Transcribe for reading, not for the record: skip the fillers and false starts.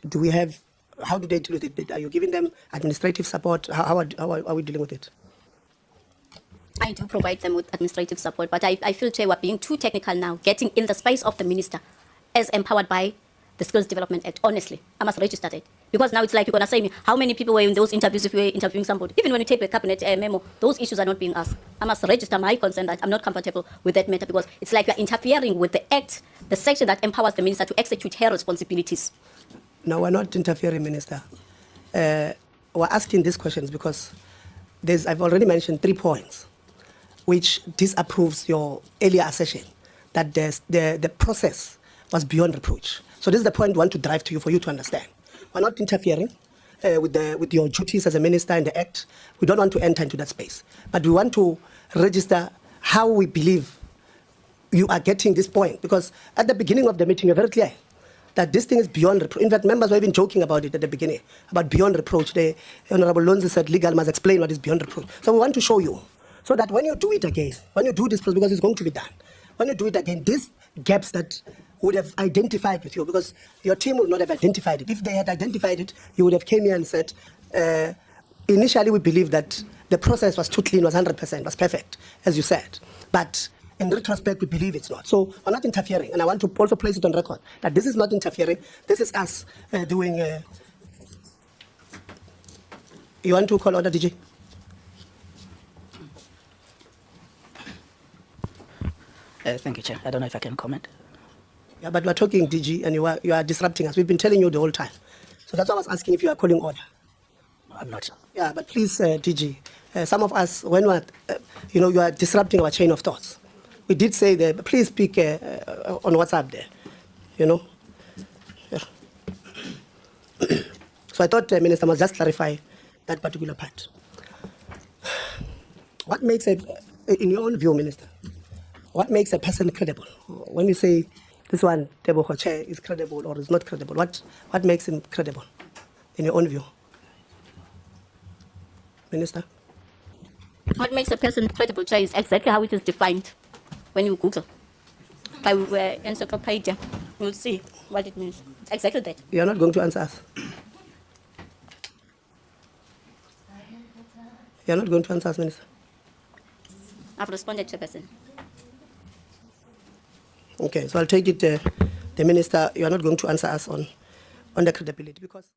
do we have, how do they deal with it? Are you giving them administrative support? How are we dealing with it? I do provide them with administrative support, but I feel, Chair, we're being too technical now, getting in the space of the minister as empowered by the Skills Development Act. Honestly, I must register that. Because now it's like you're going to say me, how many people were in those interviews if you were interviewing somebody? Even when you take the cabinet memo, those issues are not being asked. I must register my concern that I'm not comfortable with that matter, because it's like you're interfering with the act, the section that empowers the minister to execute her responsibilities. No, we're not interfering, Minister. We're asking these questions because I've already mentioned 3 points which disapproves your earlier assertion that the process was beyond reproach. So this is the point we want to drive to you for you to understand. We're not interfering with your duties as a minister in the Act. We don't want to enter into that space. But we want to register how we believe you are getting this point. Because at the beginning of the meeting, you're very clear that this thing is beyond reproach. In fact, members were even joking about it at the beginning, about beyond reproach. The Honorable Lonzi said legal must explain what is beyond reproach. So we want to show you, so that when you do it again, when you do this, because it's going to be done, when you do it again, these gaps that would have identified with you, because your team would not have identified it. If they had identified it, you would have came here and said, initially we believed that the process was too clean, was 100%, was perfect, as you said. But in retrospect, we believe it's not. So we're not interfering. And I want to also place it on record that this is not interfering. This is us doing... You want to call order, DG? Thank you, Chair. I don't know if I can comment. Yeah, but we're talking, DG, and you are disrupting us. We've been telling you the whole time. So that's why I was asking if you are calling order. I'm not. Yeah, but please, DG, some of us, when we're, you are disrupting our chain of thoughts. We did say that, but please speak on WhatsApp there, Yeah. So I thought the Minister must just clarify that particular part. What makes in your own view, Minister, what makes a person credible? When you say this one, Tebogo Chair, is credible or is not credible, what makes him credible in your own view? Minister? What makes a person credible, Chair, is exactly how it is defined when you Google. By encyclopedia, you'll see what it means. It's exactly that. You are not going to answer us. You are not going to answer us, Minister. I've responded to a person. Okay, so I'll take it, the Minister, you are not going to answer us on the credibility, because